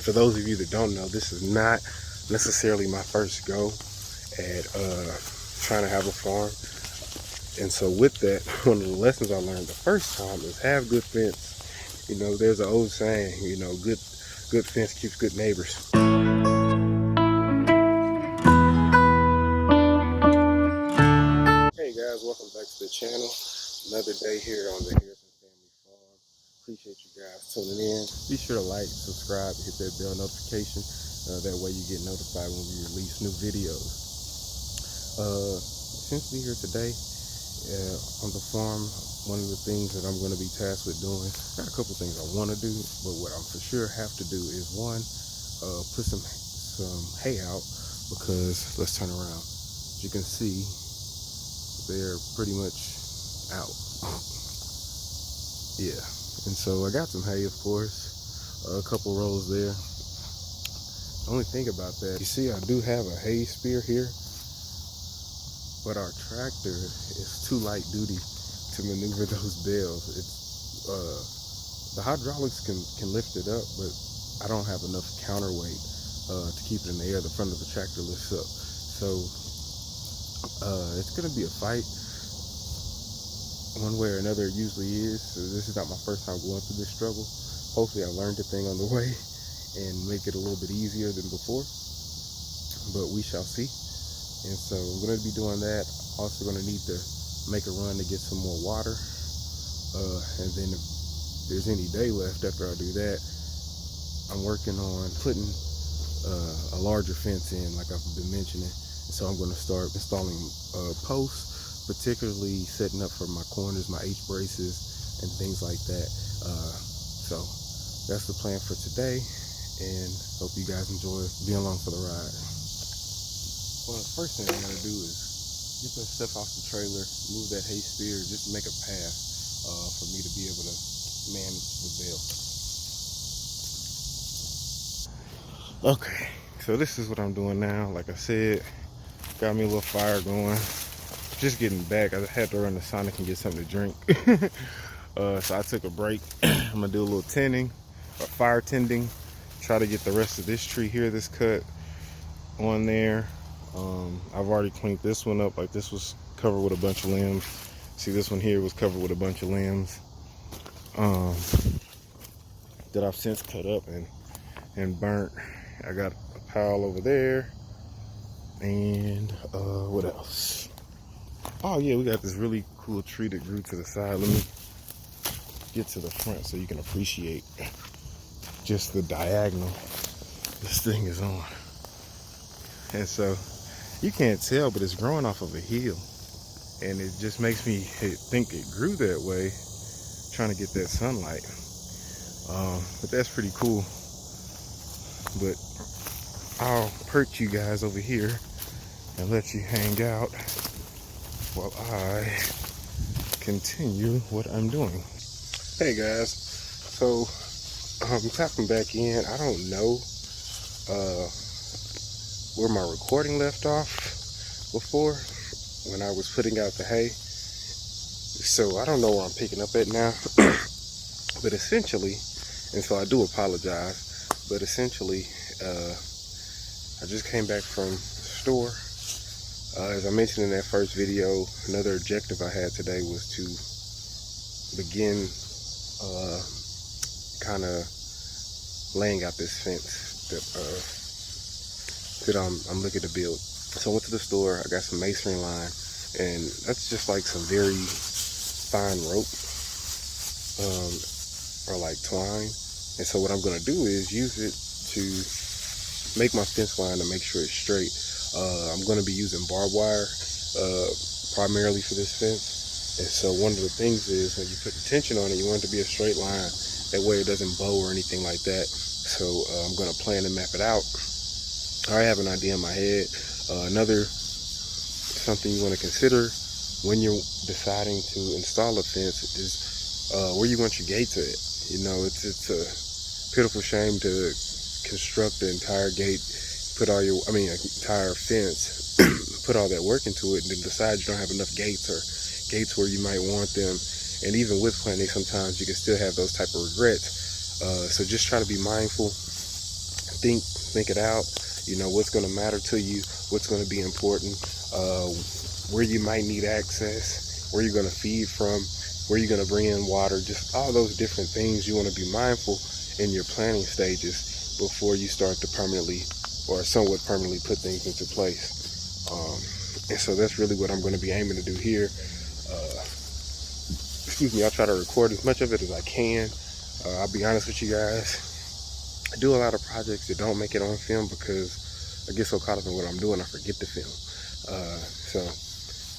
For those of you that don't know, this is not necessarily my first go at trying to have a farm. And so with that, one of the lessons I learned the first time is have good fence. You know, there's an old saying, you know, good fence keeps good neighbors. Hey guys, welcome back to the channel. Another day here on the Harrison Family Farm. Appreciate you guys tuning in. Be sure to like, subscribe, hit that bell notification. That way you get notified when we release new videos. Essentially here today on the farm, one of the things that I'm going to be tasked with doing, got a couple things I want to do, but what I for sure have to do is one, put some hay out, because let's turn around. As you can see, they're pretty much out. Yeah, and so I got some hay, of course, a couple rows there. The only thing about that, you see I do have a hay spear here, but our tractor is too light duty to maneuver those bales. It's the hydraulics can lift it up, but I don't have enough counterweight to keep it in the air. The front of the tractor lifts up, so it's gonna be a fight one way or another. It usually is. So this is not my first time going through this struggle. Hopefully I learned the thing on the way and make it a little bit easier than before, but we shall see. And so I'm going to be doing that. Also going to need to make a run to get some more water. And then if there's any day left after I do that, I'm working on putting a larger fence in, like I've been mentioning. And so I'm going to start installing posts, particularly setting up for my corners, my H braces, and things like that. So that's the plan for today. And hope you guys enjoy being along for the ride. Well, the first thing I'm going to do is get that stuff off the trailer, move that hay spear, just make a path for me to be able to manage the bale. Okay, so this is what I'm doing now. Like I said, got me a little fire going. Just getting back. I had to run to Sonic and get something to drink. So I took a break. I'm going to do a little tending, or fire tending. Try to get the rest of this tree here, this cut, on there. I've already cleaned this one up. Like, this was covered with a bunch of limbs. See, this one here was covered with a bunch of limbs that I've since cut up and burnt. I got a pile over there, and what else? Oh yeah, we got this really cool tree that grew to the side. Let me get to the front so you can appreciate just the diagonal this thing is on. And so you can't tell, but it's growing off of a hill, and it just makes me think it grew that way, trying to get that sunlight. But that's pretty cool. But I'll perch you guys over here and let you hang out while I continue what I'm doing. Hey guys, so I'm tapping back in. I don't know where my recording left off before when I was putting out the hay, so I don't know where I'm picking up at now. But essentially, and so I do apologize, but essentially I just came back from the store. As I mentioned in that first video, another objective I had today was to begin kind of laying out this fence that I'm looking to build. So I went to the store, I got some masonry line, and that's just like some very fine rope, or like twine. And so what I'm gonna do is use it to make my fence line to make sure it's straight. I'm gonna be using barbed wire primarily for this fence. And so one of the things is when you put the tension on it, you want it to be a straight line. That way it doesn't bow or anything like that. So I'm gonna plan to map it out. I already have an idea in my head. Another something you want to consider when you're deciding to install a fence is where you want your gates at. You know, it's a pitiful shame to construct the entire gate, entire fence, put all that work into it, and then decide you don't have enough gates, or gates where you might want them. And even with planting, sometimes you can still have those type of regrets. So just try to be mindful think it out. You know, what's going to matter to you, what's going to be important, where you might need access, where you're going to feed from, where you're going to bring in water, just all those different things you want to be mindful in your planning stages before you start to permanently or somewhat permanently put things into place. And so that's really what I'm going to be aiming to do here. Excuse me, I'll try to record as much of it as I can. I'll be honest with you guys. I do a lot of projects that don't make it on film because I get so caught up in what I'm doing, I forget to film. So,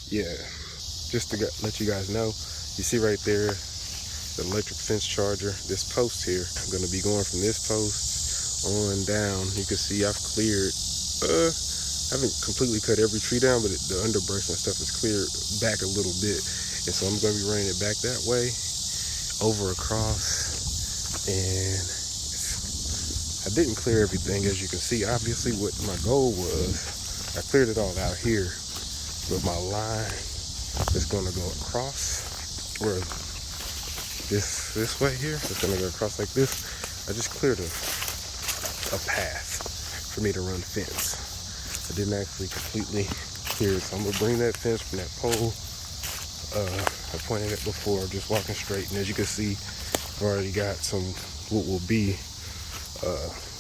yeah, just to let you guys know, you see right there, the electric fence charger, this post here. I'm going to be going from this post on down. You can see I've cleared, I haven't completely cut every tree down, but the underbrush and stuff is cleared back a little bit. And so I'm going to be running it back that way, over across, and I didn't clear everything, as you can see. Obviously, what my goal was, I cleared it all out here, but my line is going to go across, or this way here. It's going to go across like this. I just cleared a path for me to run fence. I didn't actually completely clear it, so I'm going to bring that fence from that pole. I pointed it before, just walking straight, and as you can see, I've already got some what will be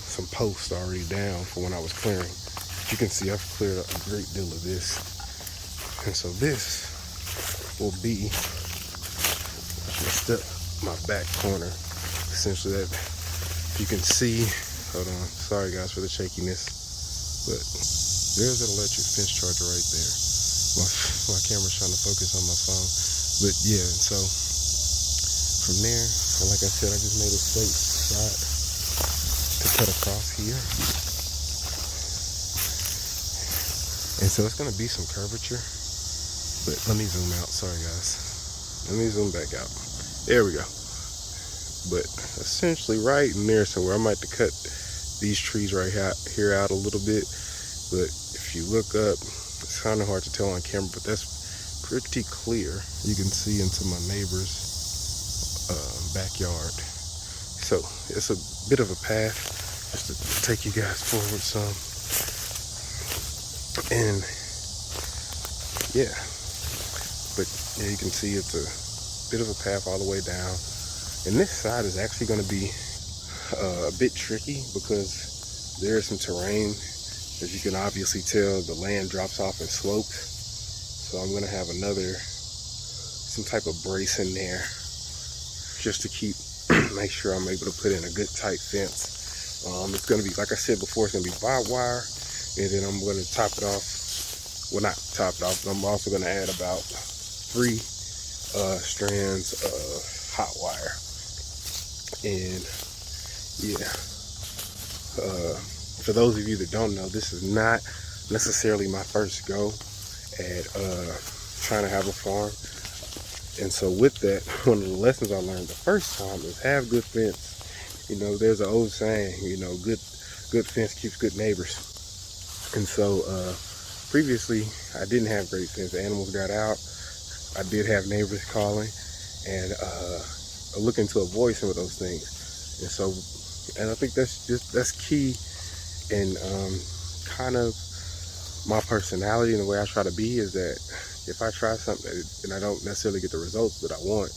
some posts already down for when I was clearing. You can see I've cleared a great deal of this, and so this will be my back corner. Essentially, that you can see. Hold on, sorry guys for the shakiness, but there's an electric fence charger right there. My camera's trying to focus on my phone, but yeah. And so from there, and like I said, I just made a straight shot to cut across here, and so it's going to be some curvature, but let me zoom out. Sorry guys, let me zoom back out. There we go. But essentially right in there somewhere, I might have to cut these trees right here out a little bit, but if you look up, it's kind of hard to tell on camera, but that's pretty clear. You can see into my neighbor's backyard. So it's a bit of a path just to take you guys forward some. And yeah, but yeah, you can see it's a bit of a path all the way down. And this side is actually going to be a bit tricky because there is some terrain. As you can obviously tell, the land drops off in slopes. So I'm going to have some type of brace in there just to make sure I'm able to put in a good tight fence. It's going to be, like I said before, it's going to be barbed wire, and then I'm going to top it off. Well, not top it off, but I'm also going to add about 3 strands of hot wire. And yeah, for those of you that don't know, this is not necessarily my first go at trying to have a farm. And so with that, one of the lessons I learned the first time is have good fence. You know, there's an old saying, you know, good fence keeps good neighbors. And so previously I didn't have great fence. Animals got out. I did have neighbors calling, and looking to avoid some of those things. And I think that's key in kind of my personality and the way I try to be, is that if I try something and I don't necessarily get the results that I want,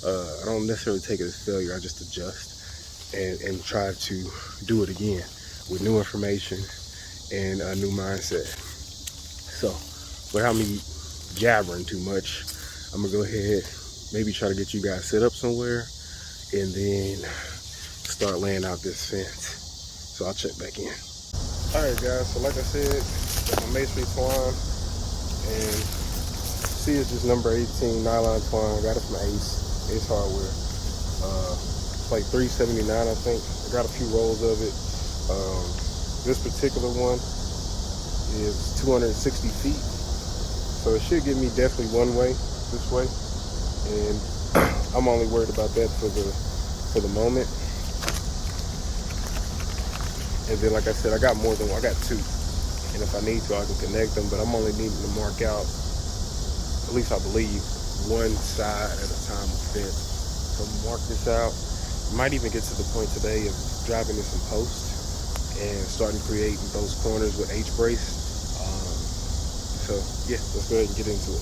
I don't necessarily take it as failure. I just adjust and try to do it again with new information and a new mindset. So without me jabbering too much, I'm gonna go ahead, maybe try to get you guys set up somewhere, and then start laying out this fence. So I'll check back in. All right guys, so like I said, got my masonry twine, and see, it's just number 18 nylon twine. Got it from Ace Hardware. It's like $3.79, I think. I got a few rolls of it. This particular one is 260 feet, so it should give me definitely one way this way, and I'm only worried about that for the moment. And then, like I said, I got 2, and if I need to, I can connect them, but I'm only needing to mark out, at least I believe, one side at a time of fence. So mark this out. Might even get to the point today of driving in some posts and starting creating those corners with H-brace. So yeah, let's go ahead and get into it.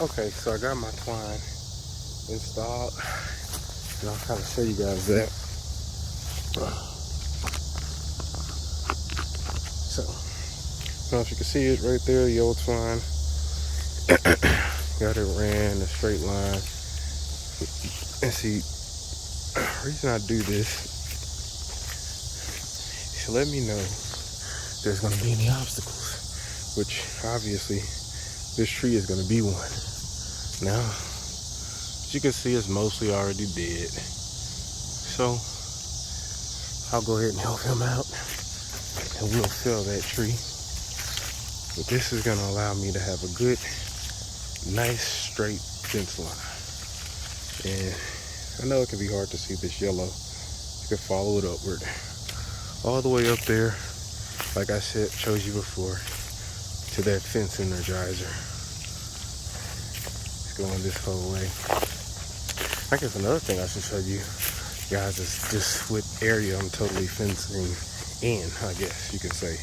Okay, so I got my twine installed, and I'll kind of show you guys that. So, I don't know if you can see it right there, the old twine. Got it ran a straight line. And see, the reason I do this is to let me know there's going to be any obstacles, which obviously this tree is going to be one. Now, as you can see, it's mostly already dead. So, I'll go ahead and help him out, and we'll fell that tree. But this is going to allow me to have a good, nice, straight fence line. And I know it can be hard to see this yellow. You can follow it upward, all the way up there, like I said, showed you before, to that fence energizer. Going this whole way. I guess another thing I should show you guys is just what area I'm totally fencing in, I guess you could say.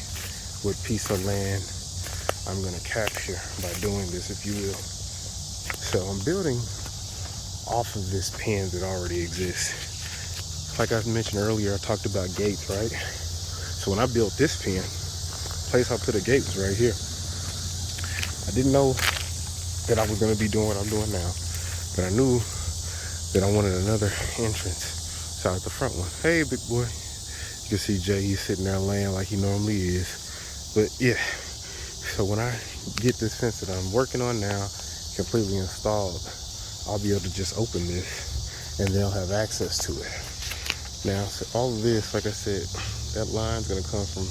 What piece of land I'm gonna capture by doing this, if you will. So I'm building off of this pen that already exists. Like I mentioned earlier, I talked about gates, right? So when I built this pen, the place I put a gate was right here. I didn't know that I was going to be doing what I'm doing now, but I knew that I wanted another entrance. So at the front one. Hey, big boy. You can see Jay, he's sitting there laying like he normally is. But yeah, so when I get this fence that I'm working on now completely installed, I'll be able to just open this and they'll have access to it. Now, so all of this, like I said, that line's going to come from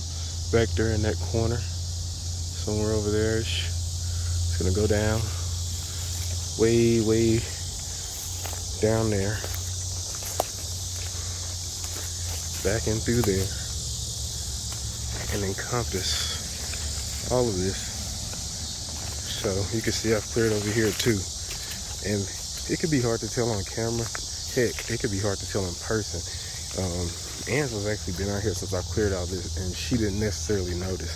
back there in that corner, somewhere over there. It's going to go down. Way down there, back in through there, and encompass all of this. So you can see I've cleared over here too, and it could be hard to tell on camera. Heck, it could be hard to tell in person. Angela's actually been out here since I cleared all this, and she didn't necessarily notice.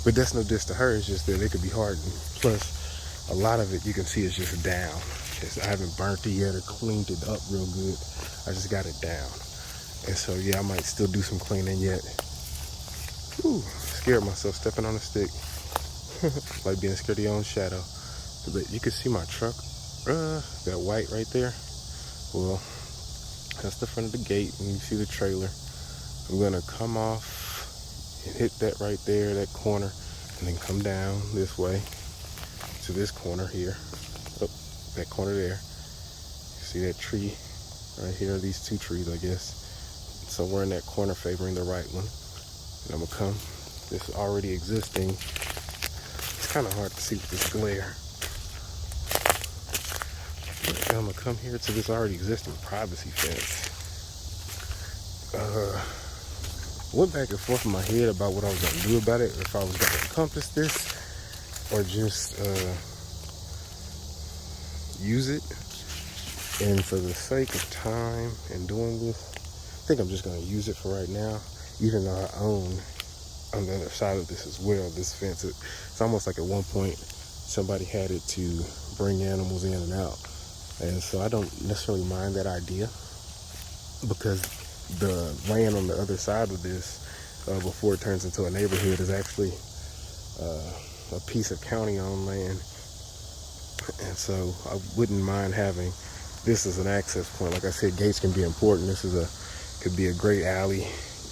But that's no diss to her, it's just that it could be hard. And plus, a lot of it you can see is just down. I haven't burnt it yet or cleaned it up real good. I just got it down. And so, yeah, I might still do some cleaning yet. Ooh, scared myself stepping on a stick. Like being scared of your own shadow. But you can see my truck, that white right there. Well, that's the front of the gate, and you see the trailer. I'm gonna come off and hit that right there, that corner, and then come down this way to this corner here. Oh, that corner there. See that tree right here? These two trees, I guess. Somewhere in that corner favoring the right one. And I'm gonna come, this is already existing. It's kind of hard to see with this glare. But I'm gonna come here to this already existing privacy fence. Went back and forth in my head about what I was going to do about it, if I was going to encompass this or just use it. And for the sake of time and doing this, I think I'm just going to use it for right now, even though I own on the other side of this as well, this fence. It's almost like at one point somebody had it to bring animals in and out. And so I don't necessarily mind that idea, because the land on the other side of this, before it turns into a neighborhood, is actually a piece of county-owned land, and so I wouldn't mind having this as an access point. Like I said, gates can be important. This is could be a great alley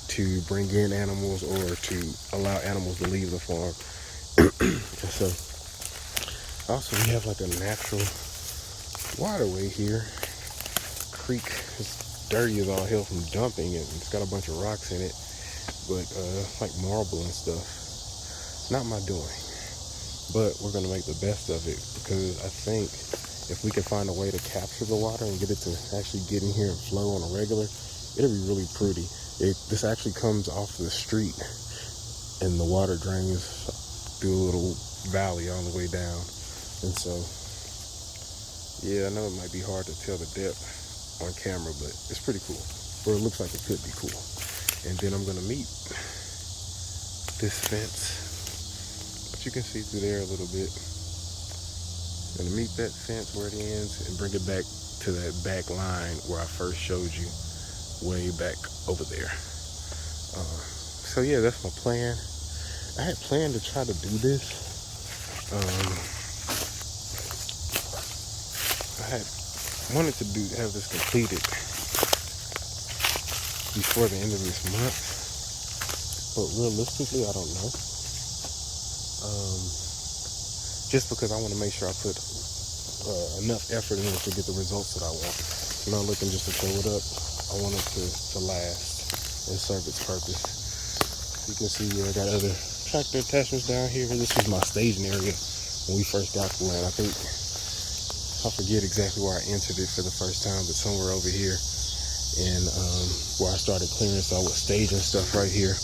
to bring in animals or to allow animals to leave the farm. And so also we have like a natural waterway here. Creek is dirty as all hell from dumping it. It's got a bunch of rocks in it, but like marble and stuff. Not my doing, but we're gonna make the best of it, because I think if we can find a way to capture the water and get it to actually get in here and flow on a regular, it'll be really pretty. This actually comes off the street, and the water drains through a little valley all the way down. And so, yeah, I know it might be hard to tell the depth on camera, but it's pretty cool, or it looks like it could be cool. And then I'm gonna meet this fence, but you can see through there a little bit. I'm gonna meet that fence where it ends and bring it back to that back line where I first showed you, way back over there. So yeah, that's my plan. I had planned to try to do this. I had wanted to have this completed before the end of this month, but realistically, I don't know. Just because I want to make sure I put enough effort in it to get the results that I want. I'm not looking just to throw it up. I want it to last and serve its purpose. You can see I got other tractor attachments down here. This was my staging area when we first got the land. I forget exactly where I entered it for the first time, but somewhere over here. And where I started clearing, so I was staging stuff right here.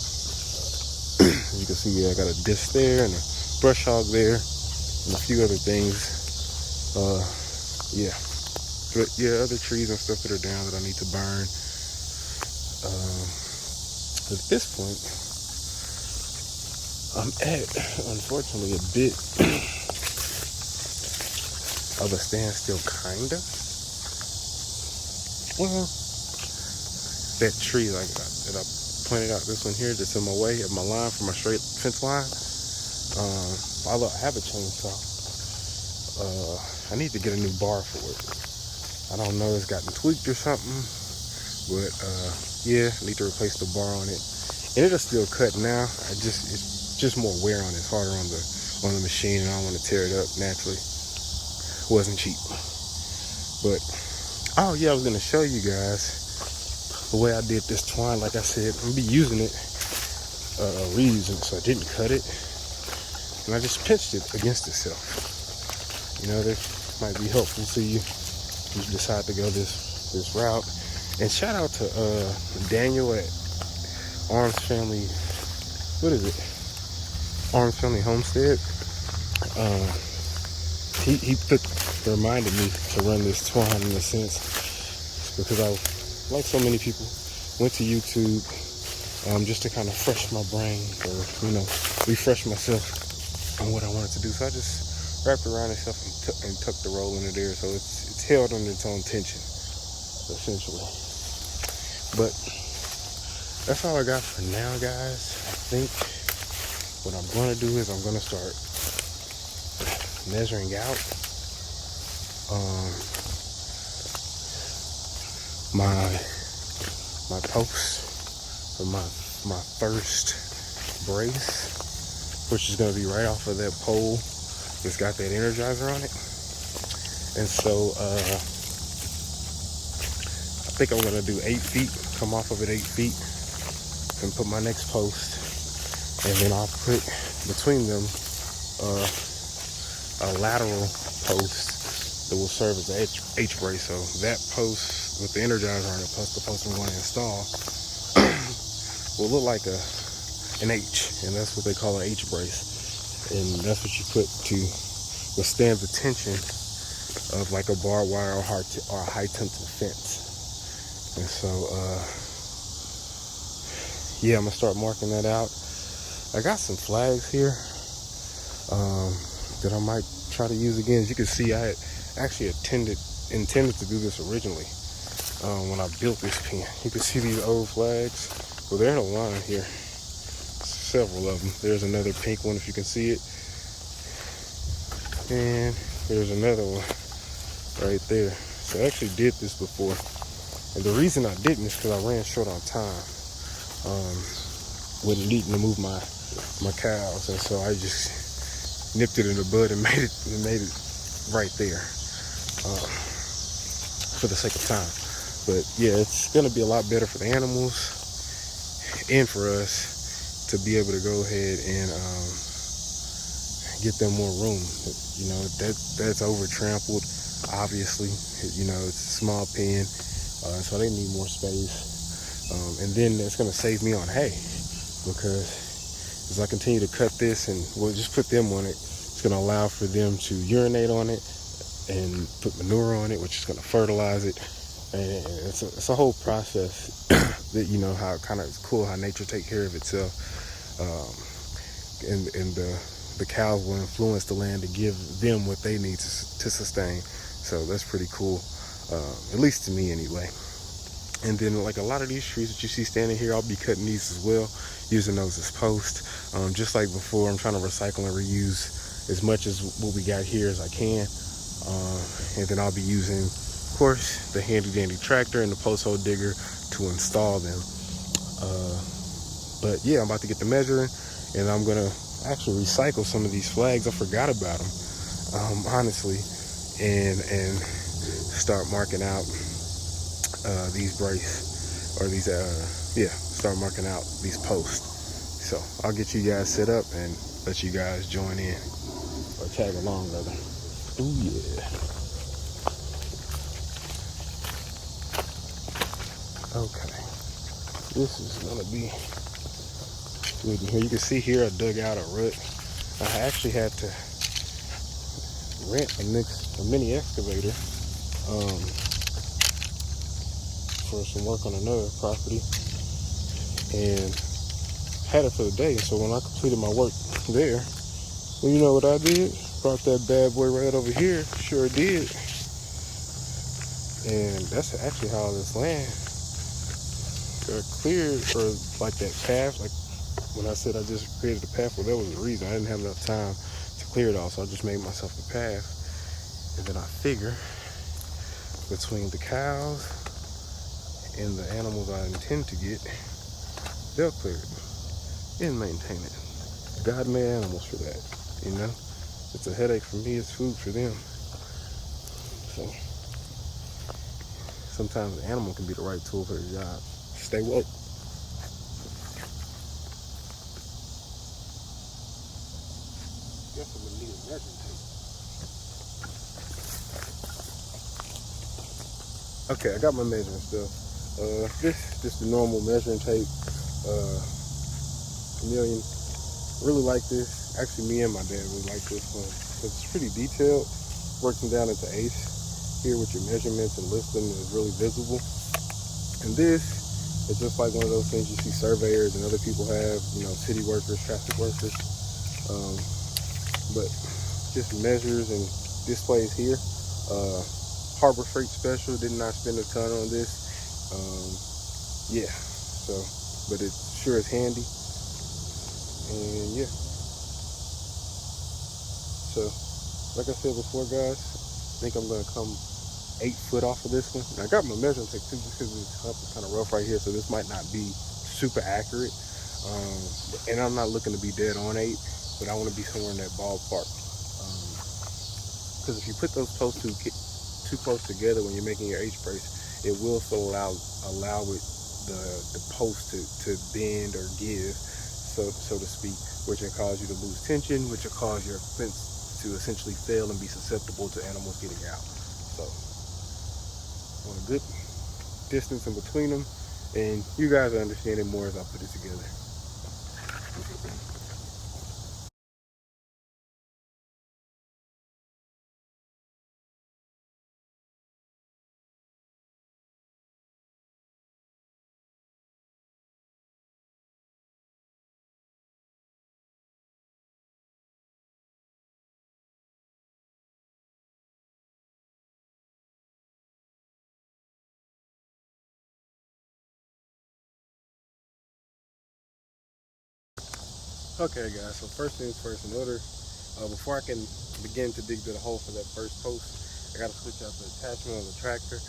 You can see I got a disc there and a brush hog there and a few other things. Yeah. But yeah, other trees and stuff that are down that I need to burn. At this point, I'm at, unfortunately, a bit of a standstill, kinda. Well, that tree like that I pointed out, this one here that's in my way of my line for my straight fence line. I have a chainsaw. I need to get a new bar for it. I don't know, it's gotten tweaked or something, but yeah, I need to replace the bar on it. And it'll still cut now. It's just more wear on it. It's harder on the machine, and I don't want to tear it up naturally. It wasn't cheap. But oh yeah, I was gonna show you guys the way I did this twine. Like I said, I'm gonna be using it, reusing it, so I didn't cut it, and I just pinched it against itself. You know, that might be helpful to you if you decide to go this route. And shout out to Daniel at Arms Family. What is it? Arms Family Homestead. He reminded me to run this twine in a sense, because I, like so many people, went to YouTube just to kind of fresh my brain, or refresh myself on what I wanted to do. So I just wrapped it around itself and tucked the roll into there, so it's held under its own tension, essentially. But that's all I got for now, guys. I think what I'm going to do is I'm going to start measuring out my posts for my first brace, which is going to be right off of that pole that's got that Energizer on it. And so I think I'm going to do 8 feet, come off of it 8 feet, and put my next post, and then I'll put between them a lateral post that will serve as an H brace. So that post with the Energizer on it, plus the post I'm going to install, will look like an H, and that's what they call an H brace. And that's what you put to withstand the tension of like a barbed wire or a high tension fence. And so yeah, I'm gonna start marking that out. I got some flags here that I might try to use again. As you can see, I had actually intended to do this originally when I built this pen. You can see these old flags. Well, they're in a line here. several of them. There's another pink one if you can see it. And there's another one right there. So I actually did this before. And the reason I didn't is because I ran short on time. Wasn't needing to move my cows, and so I just nipped it in the bud and made it right there for the sake of time. But yeah, it's gonna be a lot better for the animals and for us to be able to go ahead and get them more room. You know, that's over trampled, obviously. You know, it's a small pen, so they need more space. And then that's gonna save me on hay, because as I continue to cut this and we'll just put them on it, it's gonna allow for them to urinate on it and put manure on it, which is gonna fertilize it. And it's a whole process that, you know, how kind of it's cool how nature takes care of itself. And the cows will influence the land to give them what they need to sustain. So that's pretty cool, at least to me anyway. And then, like a lot of these trees that you see standing here, I'll be cutting these as well, using those as posts. Just like before, I'm trying to recycle and reuse as much as what we got here as I can. And then I'll be using, of course, the handy dandy tractor and the post hole digger to install them. But yeah, I'm about to get the measuring, and I'm gonna actually recycle some of these flags. I forgot about them, honestly, and start marking out these brace, or these start marking out these posts. So I'll get you guys set up and let you guys join in, or tag along rather. Oh yeah. Okay, this is gonna be good in here. You can see here I dug out a rut. I actually had to rent a mini excavator for some work on another property, and had it for the day. So when I completed my work there, well, you know what I did? Brought that bad boy right over here. Sure did. And that's actually how this land got cleared, or like that path. Like when I said I just created a path, well, that was the reason. I didn't have enough time to clear it all, so I just made myself a path. And then I figure between the cows and the animals I intend to get, they'll clear it and maintain it. God made animals for that, you know? It's a headache for me, it's food for them. So sometimes the animal can be the right tool for the job. Stay woke. Guess I'm gonna need a measuring tape. Okay, I got my measuring stuff. This just the normal measuring tape. Chameleon. Really like this. Actually, me and my dad really like this one because it's pretty detailed. Working down into eighths here with your measurements and list them is really visible. And this is just like one of those things you see surveyors and other people have, you know, city workers, traffic workers. But just measures and displays here. Harbor Freight Special, did not spend a ton on this. Yeah, so, but it sure is handy. And yeah, so like I said before, guys, I think I'm gonna come 8 foot off of this one. And I got my measuring tape too, just because it's kind of rough right here, so this might not be super accurate. And I'm not looking to be dead on 8, but I want to be somewhere in that ballpark. Because if you put those posts too close together when you're making your H brace, it will still allow it the post to bend or give, so to speak, which will cause you to lose tension, which will cause your fence to essentially fail and be susceptible to animals getting out. So want a good distance in between them, and you guys will understand it more as I put it together. Okay guys, so first things first, in order, before I can begin to dig to the hole for that first post, I got to switch out the attachment on the tractor.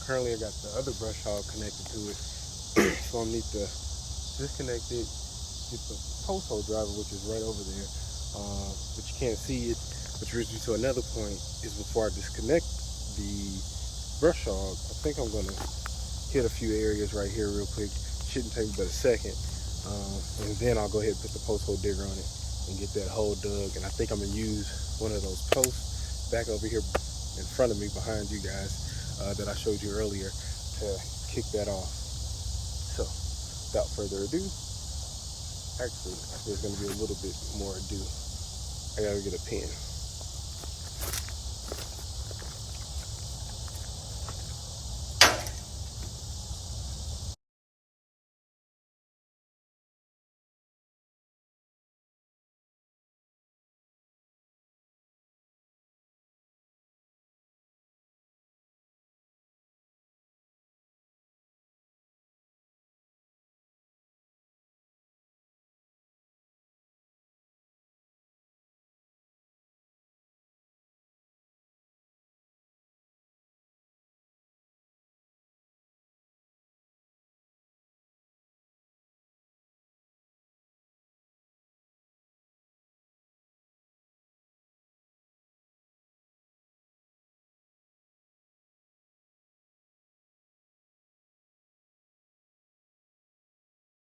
Currently I got the other brush hog connected to it, so I need to disconnect it, get the post hole driver, which is right over there, but you can't see it, which brings me to another point, is before I disconnect the brush hog, I think I'm going to hit a few areas right here real quick. Shouldn't take me but a second. And then I'll go ahead and put the post hole digger on it and get that hole dug. And I think I'm gonna use one of those posts back over here in front of me behind you guys that I showed you earlier to kick that off. So without further ado, actually there's gonna be a little bit more ado. I gotta get a pen.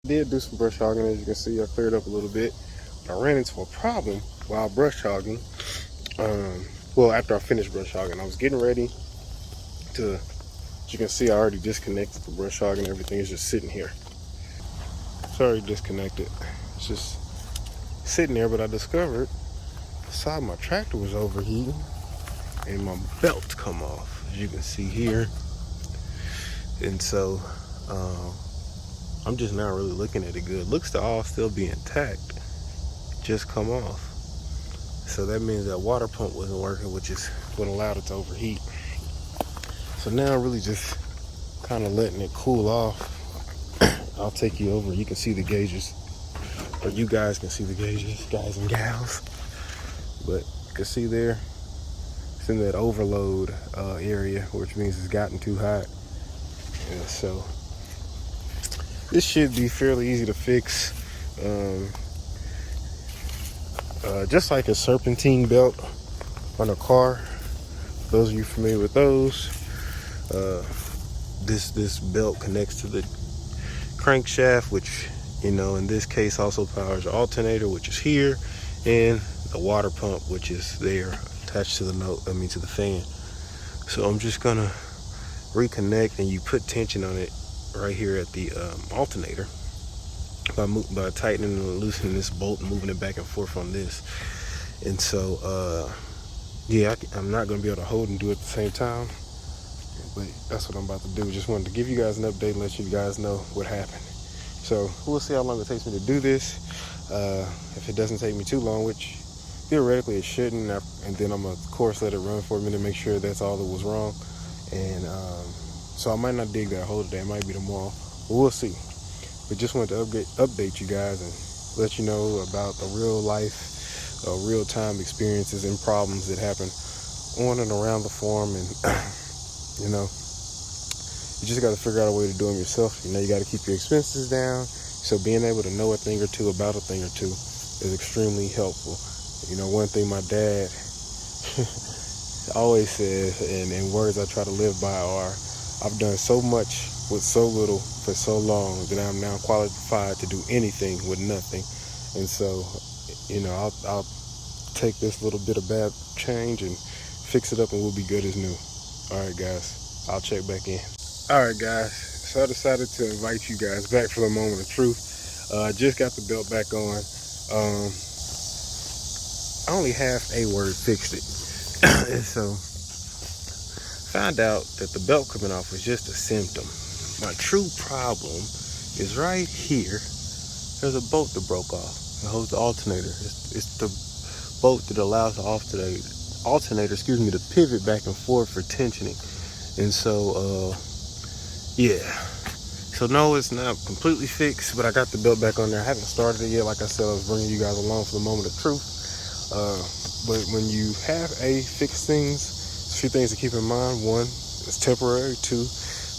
Did do some brush hogging, as you can see. I cleared up a little bit. I ran into a problem while brush hogging. Well, after I finished brush hogging, I was getting ready to, as you can see, I already disconnected the brush hog and everything is just sitting here. It's already disconnected. It's just sitting there, but I discovered the side of my tractor was overheating and my belt come off, as you can see here. And so I'm just not really looking at it good. Looks to all still be intact, just come off. So that means that water pump wasn't working, which is what allowed it to overheat. So now I'm really just kind of letting it cool off. I'll take you over. You can see the gauges, or you guys can see the gauges, guys and gals. But you can see there, it's in that overload area, which means it's gotten too hot. And so this should be fairly easy to fix. Just like a serpentine belt on a car. Those of you familiar with those, this belt connects to the crankshaft, which, you know, in this case also powers the alternator, which is here, and the water pump, which is there attached to to the fan. So I'm just gonna reconnect, and you put tension on it right here at the alternator by tightening and loosening this bolt and moving it back and forth on this. And so yeah, I'm not gonna be able to hold and do it at the same time, but that's what I'm about to do. Just wanted to give you guys an update and let you guys know what happened. So we'll see how long it takes me to do this. If it doesn't take me too long, which theoretically it shouldn't, and then I'm gonna of course let it run for a minute, make sure that's all that was wrong. And so I might not dig that hole today, it might be tomorrow, but we'll see. But just wanted to update you guys and let you know about the real life, real time experiences and problems that happen on and around the farm. And you know, you just got to figure out a way to do them yourself. You know, you got to keep your expenses down. So being able to know a thing or two about a thing or two is extremely helpful. You know, one thing my dad always says, and words I try to live by are, I've done so much with so little for so long that I'm now qualified to do anything with nothing. And so, you know, I'll take this little bit of bad change and fix it up, and we'll be good as new. All right, guys, I'll check back in. All right, guys, so I decided to invite you guys back for the moment of truth. I just got the belt back on. I only half a word fixed it. And so found out that the belt coming off was just a symptom. My true problem is right here. There's a bolt that broke off. It holds the alternator. It's the bolt that allows the alternator, to pivot back and forth for tensioning. And so, yeah. So no, it's not completely fixed, but I got the belt back on there. I haven't started it yet. Like I said, I was bringing you guys along for the moment of truth. But when you have fixed things, a few things to keep in mind. One, it's temporary. Two,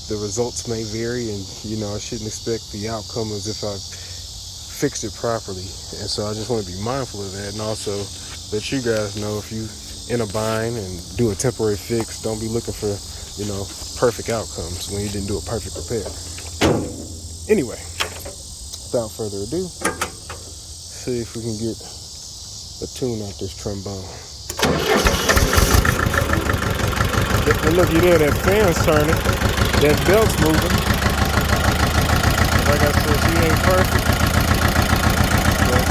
the results may vary, and I shouldn't expect the outcome as if I fixed it properly. And so I just want to be mindful of that, and also let you guys know if you in a bind and do a temporary fix, don't be looking for perfect outcomes when you didn't do a perfect repair. Anyway, without further ado, see if we can get a tune out this trombone. And look, you there, that fan's turning, that belt's moving. Like I said, she ain't perfect, but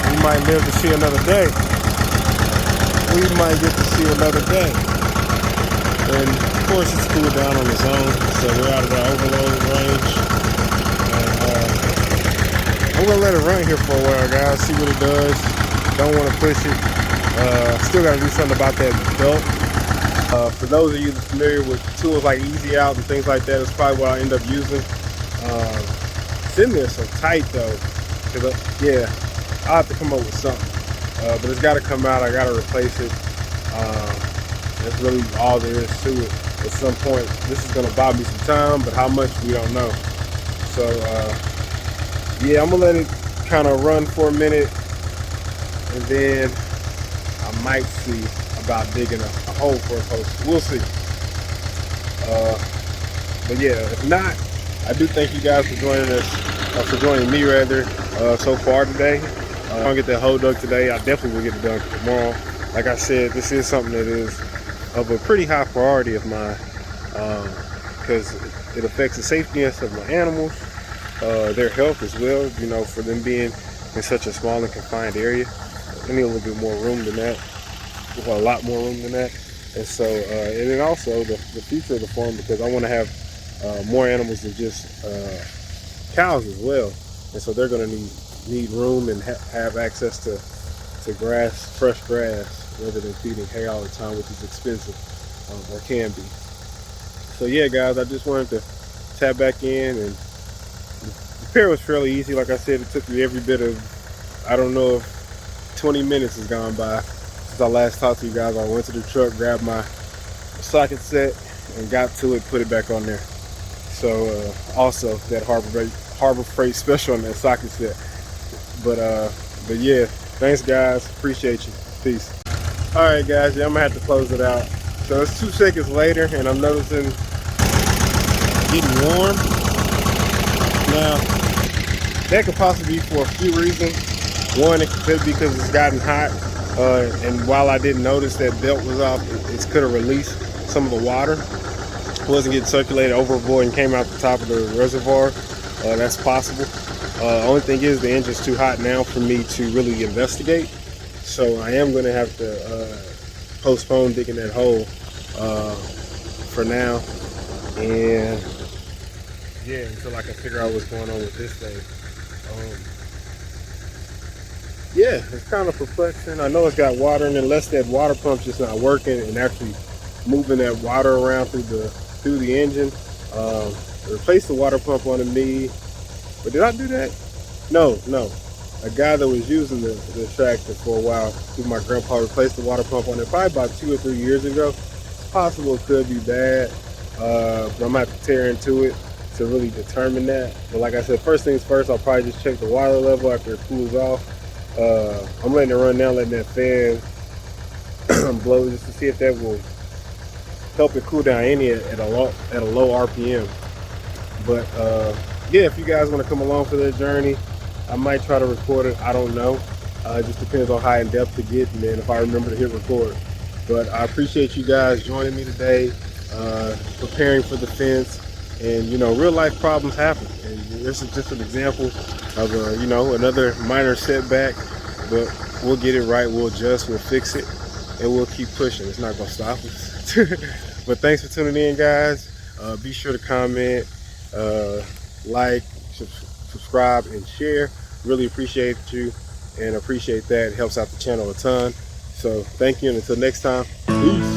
we might live to see another day. We might get to see another day. And of course it's cooled down on its own, so we're out of the overload range. And I'm gonna let it run here for a while, guys, see what it does. Don't want to push it. Still gotta do something about that belt. For those of you familiar with tools like Easy Out and things like that, it's probably what I end up using. It's in there so tight though, yeah, I'll have to come up with something. But it's got to come out. I got to replace it. That's really all there is to it. At some point, this is going to buy me some time, but how much, we don't know. So, yeah, I'm going to let it kind of run for a minute, and then I might see about digging a hole for a post. We'll see. But yeah, if not, I do thank you guys for joining us, for joining me rather, so far today. I'm gonna get that hole dug today. I definitely will get it done tomorrow. Like I said, this is something that is of a pretty high priority of mine, because it affects the safeness of my animals, their health as well, for them being in such a small and confined area. I need a little bit more room than that, well, a lot more room than that. And so, and then also the future of the farm, because I want to have more animals than just cows as well. And so they're going to need room and have access to grass, fresh grass, rather than feeding hay all the time, which is expensive, or can be. So yeah, guys, I just wanted to tap back in, and the repair was fairly easy. Like I said, it took me every bit of, I don't know if 20 minutes has gone by since I last talked to you guys. I went to the truck, grabbed my socket set, and got to it, put it back on there. So also that Harbor Freight special on that socket set. But yeah, thanks guys, appreciate you, peace. All right guys, yeah, I'm gonna have to close it out. So it's 2 seconds later, and I'm noticing getting warm. Now that could possibly be for a few reasons. One, it could be because it's gotten hot, and while I didn't notice that belt was off, it could have released some of the water. It wasn't getting circulated overboard and came out the top of the reservoir. That's possible. Only thing is, the engine's too hot now for me to really investigate, so I am going to have to postpone digging that hole for now, and yeah, until I can figure out what's going on with this thing. Yeah, it's kind of perplexing. I know it's got water in it, unless that water pump's just not working and actually moving that water around through the engine. Replace the water pump on the knee. But did I do that? No. A guy that was using the tractor for a while, through my grandpa, replaced the water pump on it probably about 2 or 3 years ago. It's possible it could be bad, but I'm gonna have to tear into it to really determine that. But like I said, first things first, I'll probably just check the water level after it cools off. I'm letting it run now, letting that fan blow, just to see if that will help it cool down any at a low RPM. But yeah, if you guys want to come along for that journey, I might try to record it. I don't know. It just depends on how in depth to get, and then if I remember to hit record. But I appreciate you guys joining me today, preparing for the fence. And real life problems happen, and this is just an example of another minor setback. But we'll get it right. We'll adjust. We'll fix it, and we'll keep pushing. It's not gonna stop us. But thanks for tuning in, guys. Be sure to comment, like, subscribe, and share. Really appreciate you, and appreciate that. It helps out the channel a ton. So thank you, and until next time, peace.